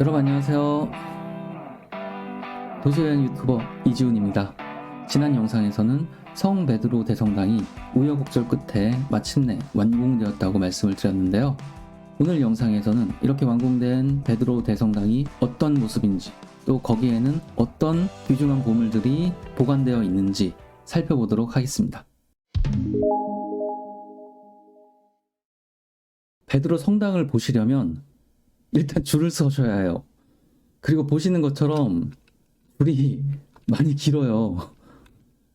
여러분 안녕하세요. 도서여행 유튜버 이지훈입니다. 지난 영상에서는 성 베드로 대성당이 우여곡절 끝에 마침내 완공되었다고 말씀을 드렸는데요. 오늘 영상에서는 이렇게 완공된 베드로 대성당이 어떤 모습인지, 또 거기에는 어떤 귀중한 보물들이 보관되어 있는지 살펴보도록 하겠습니다. 베드로 성당을 보시려면 일단 줄을 서셔야 해요. 그리고 보시는 것처럼 줄이 많이 길어요.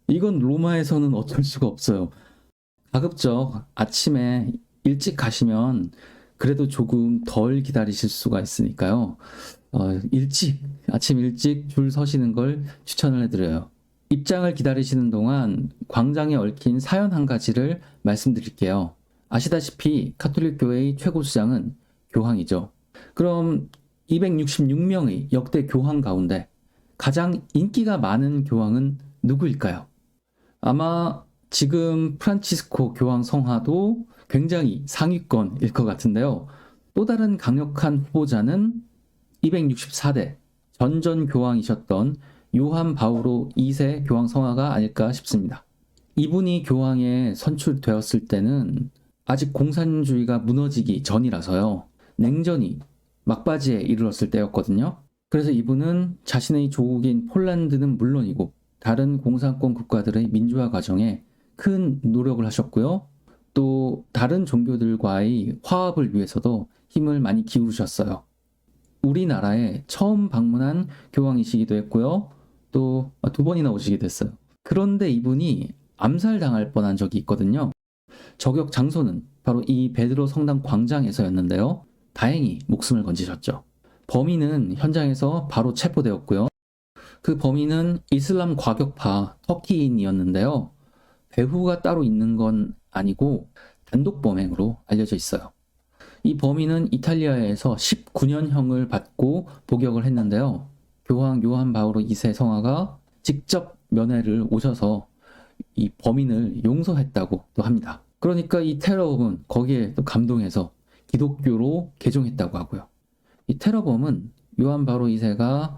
이건 로마에서는 어쩔 수가 없어요. 가급적 아침에 일찍 가시면 그래도 조금 덜 기다리실 수가 있으니까요. 아침 일찍 줄 서시는 걸 추천을 해드려요. 입장을 기다리시는 동안 광장에 얽힌 사연 한 가지를 말씀드릴게요. 아시다시피 가톨릭 교회의 최고 수장은 교황이죠. 그럼 266명의 역대 교황 가운데 가장 인기가 많은 교황은 누구일까요? 아마 지금 프란치스코 교황 성하도 굉장히 상위권일 것 같은데요. 또 다른 강력한 후보자는 264대 전전 교황이셨던 요한 바오로 2세 교황 성하가 아닐까 싶습니다. 이분이 교황에 선출되었을 때는 아직 공산주의가 무너지기 전이라서요. 냉전이 막바지에 이르렀을 때였거든요. 그래서 이분은 자신의 조국인 폴란드는 물론이고 다른 공산권 국가들의 민주화 과정에 큰 노력을 하셨고요. 또 다른 종교들과의 화합을 위해서도 힘을 많이 기울이셨어요. 우리나라에 처음 방문한 교황이시기도 했고요. 또 2번이나 오시기도 했어요. 그런데 이분이 암살당할 뻔한 적이 있거든요. 저격 장소는 바로 이 베드로 성당 광장에서였는데요. 다행히 목숨을 건지셨죠. 범인은 현장에서 바로 체포되었고요. 그 범인은 이슬람 과격파 터키인이었는데요. 배후가 따로 있는 건 아니고 단독 범행으로 알려져 있어요. 이 범인은 이탈리아에서 19년형을 받고 복역을 했는데요. 교황 요한 바오로 2세 성하가 직접 면회를 오셔서 이 범인을 용서했다고 또 합니다. 그러니까 이 테러범은 거기에 또 감동해서 기독교로 개종했다고 하고요. 이 테러범은 요한 바오로 2세가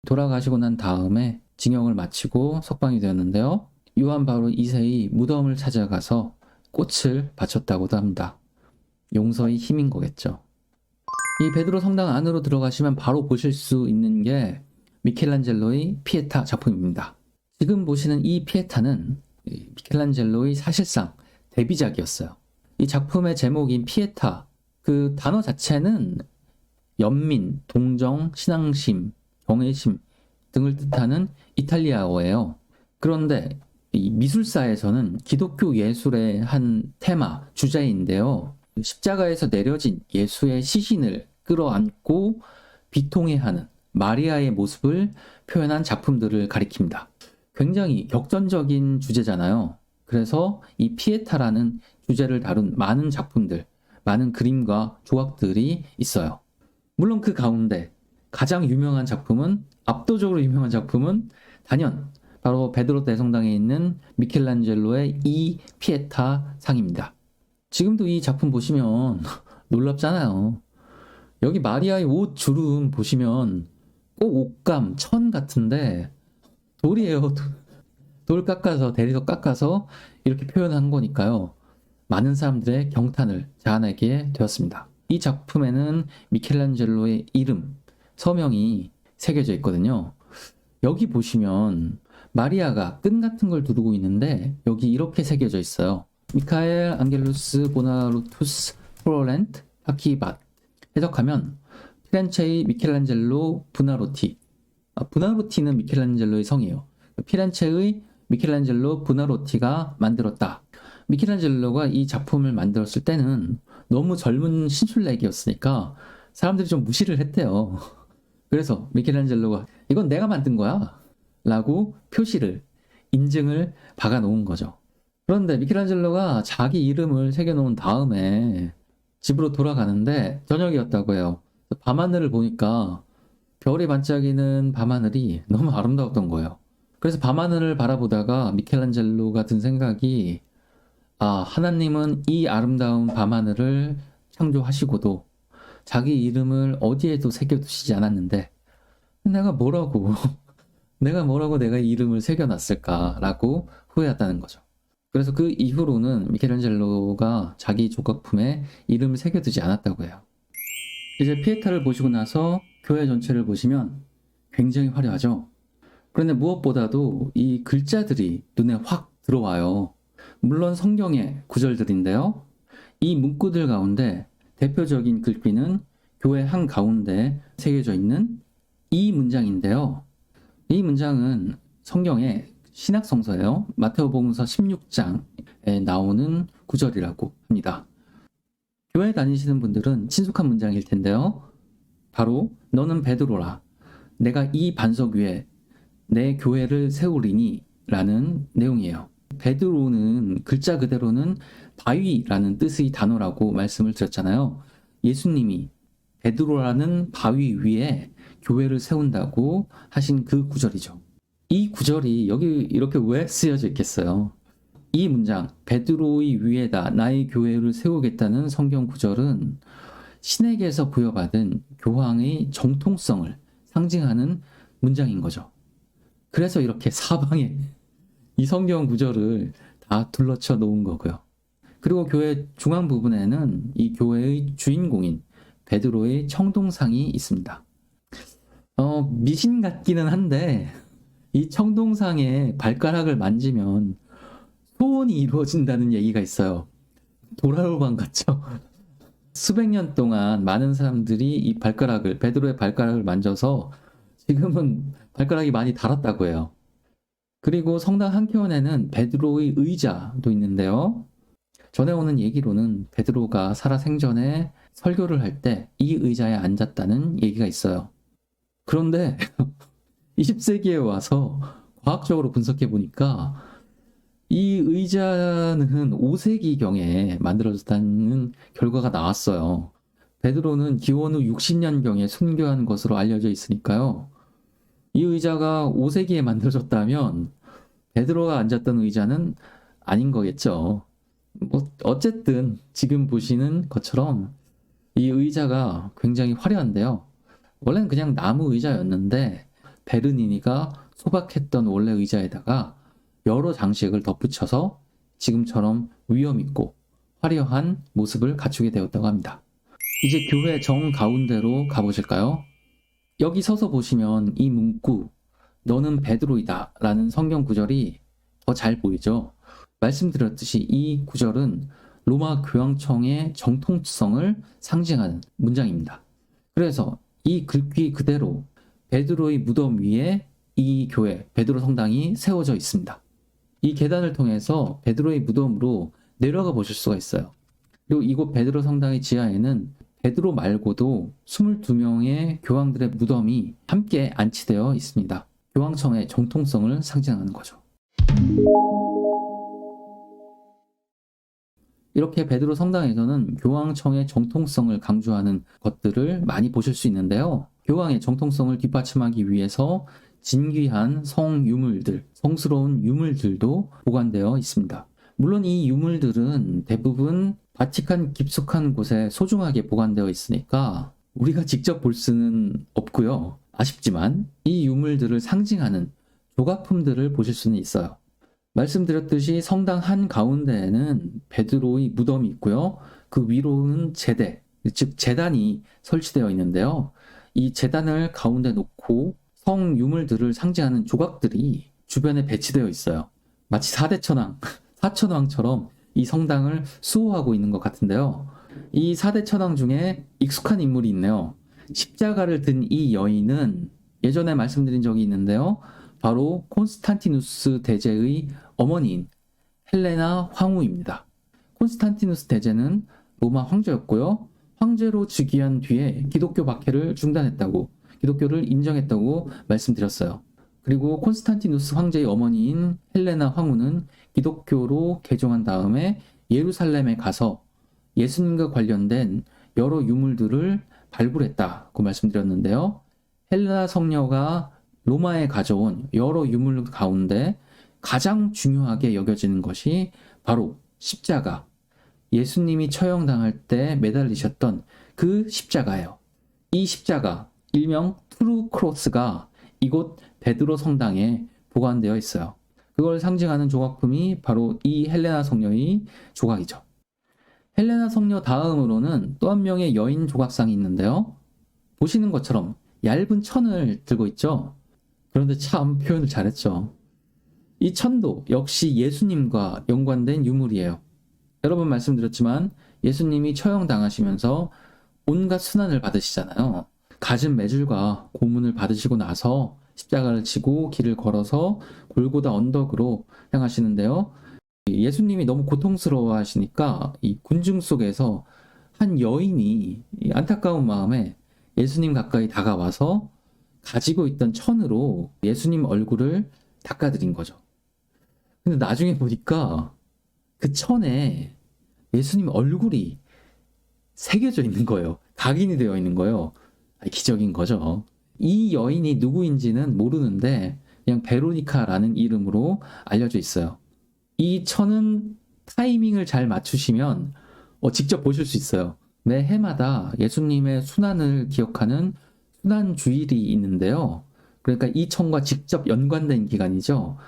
돌아가시고 난 다음에 징역을 마치고 석방이 되었는데요. 요한 바오로 2세의 무덤을 찾아가서 꽃을 바쳤다고도 합니다. 용서의 힘인 거겠죠. 이 베드로 성당 안으로 들어가시면 바로 보실 수 있는 게 미켈란젤로의 피에타 작품입니다. 지금 보시는 이 피에타는 미켈란젤로의 사실상 데뷔작이었어요. 이 작품의 제목인 피에타, 그 단어 자체는 연민, 동정, 신앙심, 경외심 등을 뜻하는 이탈리아어예요. 그런데 이 미술사에서는 기독교 예술의 한 테마, 주제인데요. 십자가에서 내려진 예수의 시신을 끌어안고 비통해하는 마리아의 모습을 표현한 작품들을 가리킵니다. 굉장히 격전적인 주제잖아요. 그래서 이 피에타라는 주제를 다룬 많은 작품들, 많은 그림과 조각들이 있어요. 물론 그 가운데 가장 유명한 작품은, 압도적으로 유명한 작품은 단연 바로 베드로 대성당에 있는 미켈란젤로의 이 피에타 상입니다. 지금도 이 작품 보시면 놀랍잖아요. 여기 마리아의 옷 주름 보시면 꼭 옷감, 천 같은데 돌이에요. 돌 깎아서, 대리석 깎아서 이렇게 표현한 거니까요. 많은 사람들의 경탄을 자아내게 되었습니다. 이 작품에는 미켈란젤로의 이름, 서명이 새겨져 있거든요. 여기 보시면 마리아가 끈 같은 걸 두르고 있는데 여기 이렇게 새겨져 있어요. 미카엘 앙겔루스 보나루투스 프로렌트 파키밭. 해석하면 피렌체의 미켈란젤로 부나로티. 부나로티는 미켈란젤로의 성이에요. 피렌체의 미켈란젤로 부나로티가 만들었다. 미켈란젤로가 이 작품을 만들었을 때는 너무 젊은 신출내기였으니까 사람들이 좀 무시를 했대요. 그래서 미켈란젤로가 이건 내가 만든 거야 라고 표시를, 인증을 박아 놓은 거죠. 그런데 미켈란젤로가 자기 이름을 새겨놓은 다음에 집으로 돌아가는데 저녁이었다고 해요. 밤하늘을 보니까 별이 반짝이는 밤하늘이 너무 아름다웠던 거예요. 그래서 밤하늘을 바라보다가 미켈란젤로가 든 생각이, 하나님은 이 아름다운 밤하늘을 창조하시고도 자기 이름을 어디에도 새겨두시지 않았는데 내가 뭐라고 내가 이름을 새겨놨을까라고 후회했다는 거죠. 그래서 그 이후로는 미켈란젤로가 자기 조각품에 이름을 새겨두지 않았다고 해요. 이제 피에타를 보시고 나서 교회 전체를 보시면 굉장히 화려하죠. 그런데 무엇보다도 이 글자들이 눈에 확 들어와요. 물론 성경의 구절들인데요. 이 문구들 가운데 대표적인 글귀는 교회 한가운데 새겨져 있는 이 문장인데요. 이 문장은 성경의 신약성서예요. 마태복음서 16장에 나오는 구절이라고 합니다. 교회 다니시는 분들은 친숙한 문장일 텐데요. 바로 너는 베드로라. 내가 이 반석 위에 내 교회를 세우리니 라는 내용이에요. 베드로는 글자 그대로는 바위라는 뜻의 단어라고 말씀을 드렸잖아요. 예수님이 베드로라는 바위 위에 교회를 세운다고 하신 그 구절이죠. 이 구절이 여기 이렇게 왜 쓰여져 있겠어요? 이 문장, 베드로의 위에다 나의 교회를 세우겠다는 성경 구절은 신에게서 부여받은 교황의 정통성을 상징하는 문장인 거죠. 그래서 이렇게 사방에 이 성경 구절을 다 둘러쳐 놓은 거고요. 그리고 교회 중앙 부분에는 이 교회의 주인공인 베드로의 청동상이 있습니다. 미신 같기는 한데 이 청동상의 발가락을 만지면 소원이 이루어진다는 얘기가 있어요. 도라로방 같죠? 수백 년 동안 많은 사람들이 이 베드로의 발가락을 만져서 지금은 발가락이 많이 닳았다고 해요. 그리고 성당 한켠에는 베드로의 의자도 있는데요. 전해오는 얘기로는 베드로가 살아생전에 설교를 할 때 이 의자에 앉았다는 얘기가 있어요. 그런데 20세기에 와서 과학적으로 분석해 보니까 이 의자는 5세기경에 만들어졌다는 결과가 나왔어요. 베드로는 기원 후 60년경에 순교한 것으로 알려져 있으니까요. 이 의자가 5세기에 만들어졌다면 베드로가 앉았던 의자는 아닌 거겠죠. 어쨌든 지금 보시는 것처럼 이 의자가 굉장히 화려한데요. 원래는 그냥 나무 의자였는데 베르니니가 소박했던 원래 의자에다가 여러 장식을 덧붙여서 지금처럼 위엄있고 화려한 모습을 갖추게 되었다고 합니다. 이제 교회 정가운데로 가보실까요? 여기 서서 보시면 이 문구 너는 베드로이다 라는 성경 구절이 더 잘 보이죠. 말씀드렸듯이 이 구절은 로마 교황청의 정통성을 상징하는 문장입니다. 그래서 이 글귀 그대로 베드로의 무덤 위에 이 교회 베드로 성당이 세워져 있습니다. 이 계단을 통해서 베드로의 무덤으로 내려가 보실 수가 있어요. 그리고 이곳 베드로 성당의 지하에는 베드로 말고도 22명의 교황들의 무덤이 함께 안치되어 있습니다. 교황청의 정통성을 상징하는 거죠. 이렇게 베드로 성당에서는 교황청의 정통성을 강조하는 것들을 많이 보실 수 있는데요. 교황의 정통성을 뒷받침하기 위해서 진귀한 성유물들, 성스러운 유물들도 보관되어 있습니다. 물론 이 유물들은 대부분 바티칸 깊숙한 곳에 소중하게 보관되어 있으니까 우리가 직접 볼 수는 없고요. 아쉽지만 이 유물들을 상징하는 조각품들을 보실 수는 있어요. 말씀드렸듯이 성당 한가운데에는 베드로의 무덤이 있고요. 그 위로는 제대, 즉 제단이 설치되어 있는데요. 이 제단을 가운데 놓고 성유물들을 상징하는 조각들이 주변에 배치되어 있어요. 마치 사대천왕처럼 이 성당을 수호하고 있는 것 같은데요. 이 사대천왕 중에 익숙한 인물이 있네요. 십자가를 든 이 여인은 예전에 말씀드린 적이 있는데요. 바로 콘스탄티누스 대제의 어머니인 헬레나 황후입니다. 콘스탄티누스 대제는 로마 황제였고요. 황제로 즉위한 뒤에 기독교 박해를 중단했다고, 기독교를 인정했다고 말씀드렸어요. 그리고 콘스탄티누스 황제의 어머니인 헬레나 황후는 기독교로 개종한 다음에 예루살렘에 가서 예수님과 관련된 여러 유물들을 발굴했다고 말씀드렸는데요. 헬레나 성녀가 로마에 가져온 여러 유물 가운데 가장 중요하게 여겨지는 것이 바로 십자가, 예수님이 처형당할 때 매달리셨던 그 십자가예요. 이 십자가, 일명 트루 크로스가 이곳 베드로 성당에 보관되어 있어요. 그걸 상징하는 조각품이 바로 이 헬레나 성녀의 조각이죠. 헬레나 성녀 다음으로는 또 한 명의 여인 조각상이 있는데요. 보시는 것처럼 얇은 천을 들고 있죠. 그런데 참 표현을 잘했죠. 이 천도 역시 예수님과 연관된 유물이에요. 여러 번 말씀드렸지만 예수님이 처형당하시면서 온갖 순환을 받으시잖아요. 갖은 매질과 고문을 받으시고 나서 십자가를 지고 길을 걸어서 골고다 언덕으로 향하시는데요. 예수님이 너무 고통스러워 하시니까 이 군중 속에서 한 여인이 이 안타까운 마음에 예수님 가까이 다가와서 가지고 있던 천으로 예수님 얼굴을 닦아드린 거죠. 근데 나중에 보니까 그 천에 예수님 얼굴이 새겨져 있는 거예요. 각인이 되어 있는 거예요. 기적인 거죠. 이 여인이 누구인지는 모르는데 그냥 베로니카라는 이름으로 알려져 있어요. 이 천은 타이밍을 잘 맞추시면 직접 보실 수 있어요. 매 해마다 예수님의 순환을 기억하는 순환 주일이 있는데요. 그러니까 이 천과 직접 연관된 기간이죠.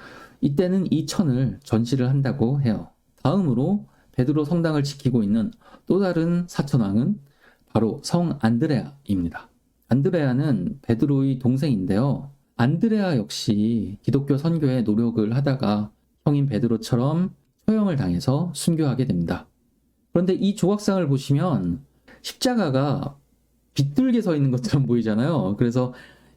이때는 이 천을 전시를 한다고 해요. 다음으로 베드로 성당을 지키고 있는 또 다른 사천왕은 바로 성 안드레아입니다. 안드레아는 베드로의 동생인데요. 안드레아 역시 기독교 선교에 노력을 하다가 형인 베드로처럼 처형을 당해서 순교하게 됩니다. 그런데 이 조각상을 보시면 십자가가 비뚤게 서 있는 것처럼 보이잖아요. 그래서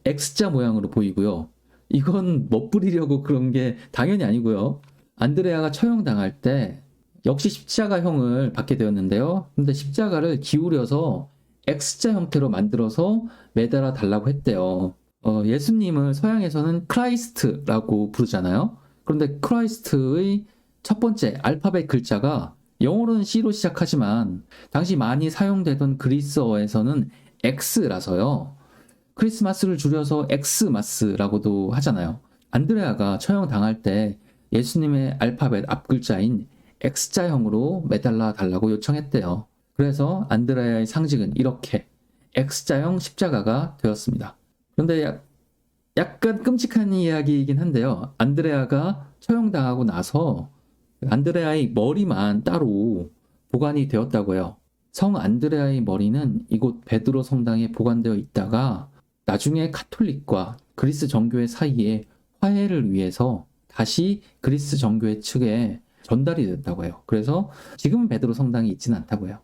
X자 모양으로 보이고요. 이건 멋부리려고 그런 게 당연히 아니고요. 안드레아가 처형당할 때 역시 십자가형을 받게 되었는데요. 근데 십자가를 기울여서 X자 형태로 만들어서 매달아 달라고 했대요. 예수님을 서양에서는 크라이스트라고 부르잖아요. 그런데 크라이스트의 첫 번째 알파벳 글자가 영어로는 C로 시작하지만 당시 많이 사용되던 그리스어에서는 X라서요. 크리스마스를 줄여서 엑스마스라고도 하잖아요. 안드레아가 처형당할 때 예수님의 알파벳 앞글자인 X자형으로 매달아 달라고 요청했대요. 그래서 안드레아의 상징은 이렇게 X자형 십자가가 되었습니다. 그런데 약간 끔찍한 이야기이긴 한데요. 안드레아가 처형당하고 나서 안드레아의 머리만 따로 보관이 되었다고 해요. 성 안드레아의 머리는 이곳 베드로 성당에 보관되어 있다가 나중에 카톨릭과 그리스 정교회 사이에 화해를 위해서 다시 그리스 정교회 측에 전달이 됐다고 해요. 그래서 지금은 베드로 성당이 있지는 않다고 해요.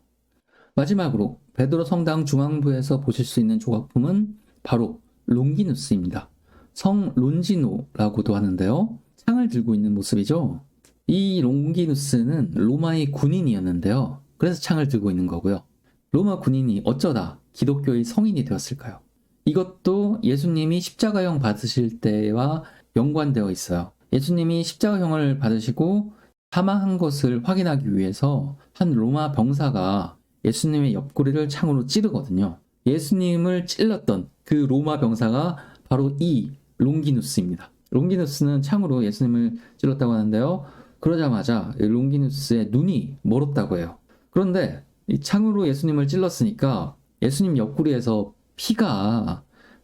마지막으로 베드로 성당 중앙부에서 보실 수 있는 조각품은 바로 롱기누스입니다. 성 론지노라고도 하는데요. 창을 들고 있는 모습이죠. 이 롱기누스는 로마의 군인이었는데요. 그래서 창을 들고 있는 거고요. 로마 군인이 어쩌다 기독교의 성인이 되었을까요? 이것도 예수님이 십자가형 받으실 때와 연관되어 있어요. 예수님이 십자가형을 받으시고 사망한 것을 확인하기 위해서 한 로마 병사가 예수님의 옆구리를 창으로 찌르거든요. 예수님을 찔렀던 그 로마 병사가 바로 이 롱기누스입니다. 롱기누스는 창으로 예수님을 찔렀다고 하는데요. 그러자마자 롱기누스의 눈이 멀었다고 해요. 그런데 이 창으로 예수님을 찔렀으니까 예수님 옆구리에서 피가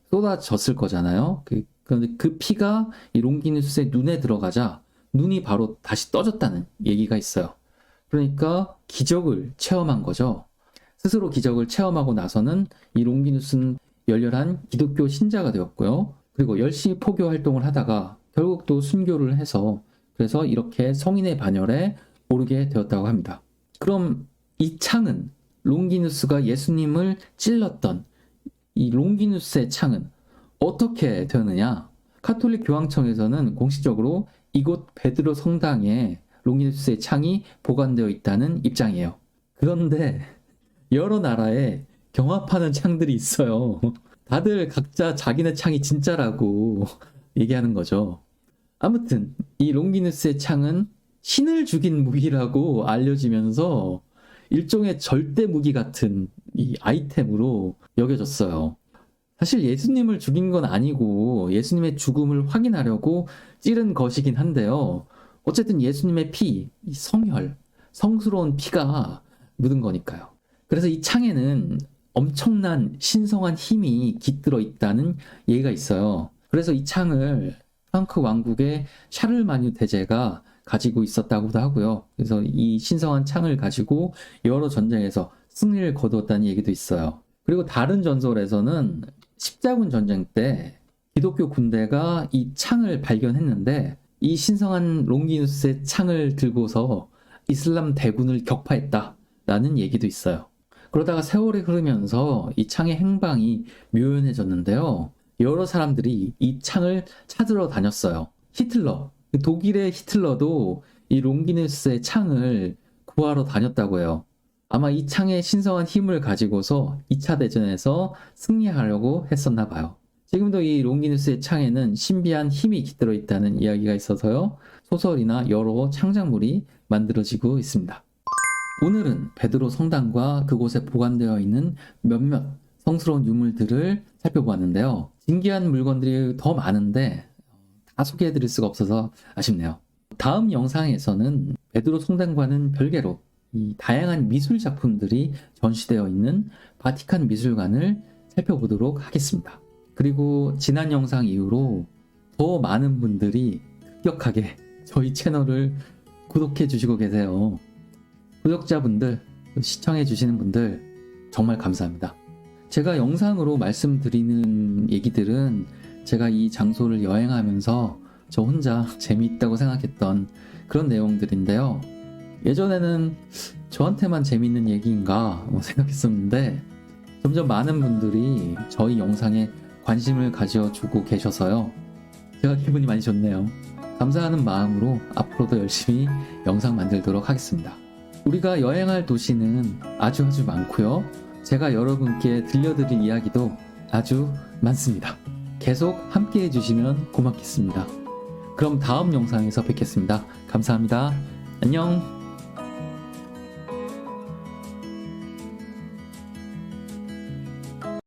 쏟아졌을 거잖아요. 그런데 그 피가 이 롱기누스의 눈에 들어가자 눈이 바로 다시 떠졌다는 얘기가 있어요. 그러니까 기적을 체험한 거죠. 스스로 기적을 체험하고 나서는 이 롱기누스는 열렬한 기독교 신자가 되었고요. 그리고 열심히 포교 활동을 하다가 결국 또 순교를 해서 그래서 이렇게 성인의 반열에 오르게 되었다고 합니다. 그럼 이 창은 롱기누스가 예수님을 찔렀던 이 롱기누스의 창은 어떻게 되느냐? 카톨릭 교황청에서는 공식적으로 이곳 베드로 성당에 롱기누스의 창이 보관되어 있다는 입장이에요. 그런데 여러 나라에 경합하는 창들이 있어요. 다들 각자 자기네 창이 진짜라고 얘기하는 거죠. 아무튼 이 롱기누스의 창은 신을 죽인 무기라고 알려지면서 일종의 절대 무기 같은 이 아이템으로 여겨졌어요. 사실 예수님을 죽인 건 아니고 예수님의 죽음을 확인하려고 찌른 것이긴 한데요. 어쨌든 예수님의 피, 성혈, 성스러운 피가 묻은 거니까요. 그래서 이 창에는 엄청난 신성한 힘이 깃들어 있다는 얘기가 있어요. 그래서 이 창을 프랑크 왕국의 샤를마뉴 대제가 가지고 있었다고도 하고요. 그래서 이 신성한 창을 가지고 여러 전쟁에서 승리를 거두었다는 얘기도 있어요. 그리고 다른 전설에서는 십자군 전쟁 때 기독교 군대가 이 창을 발견했는데 이 신성한 롱기누스의 창을 들고서 이슬람 대군을 격파했다라는 얘기도 있어요. 그러다가 세월이 흐르면서 이 창의 행방이 묘연해졌는데요. 여러 사람들이 이 창을 찾으러 다녔어요. 히틀러, 독일의 히틀러도 이 롱기누스의 창을 구하러 다녔다고 해요. 아마 이 창의 신성한 힘을 가지고서 2차 대전에서 승리하려고 했었나 봐요. 지금도 이 롱기누스의 창에는 신비한 힘이 깃들어 있다는 이야기가 있어서요. 소설이나 여러 창작물이 만들어지고 있습니다. 오늘은 베드로 성당과 그곳에 보관되어 있는 몇몇 성스러운 유물들을 살펴보았는데요. 신기한 물건들이 더 많은데 다 소개해드릴 수가 없어서 아쉽네요. 다음 영상에서는 베드로 성당과는 별개로 이 다양한 미술 작품들이 전시되어 있는 바티칸 미술관을 살펴보도록 하겠습니다. 그리고 지난 영상 이후로 더 많은 분들이 급격하게 저희 채널을 구독해 주시고 계세요. 구독자분들, 시청해 주시는 분들 정말 감사합니다. 제가 영상으로 말씀드리는 얘기들은 제가 이 장소를 여행하면서 저 혼자 재미있다고 생각했던 그런 내용들인데요. 예전에는 저한테만 재미있는 얘기인가 생각했었는데 점점 많은 분들이 저희 영상에 관심을 가져주고 계셔서요. 제가 기분이 많이 좋네요. 감사하는 마음으로 앞으로도 열심히 영상 만들도록 하겠습니다. 우리가 여행할 도시는 아주 많고요. 제가 여러분께 들려드릴 이야기도 아주 많습니다. 계속 함께 해주시면 고맙겠습니다. 그럼 다음 영상에서 뵙겠습니다. 감사합니다. 안녕.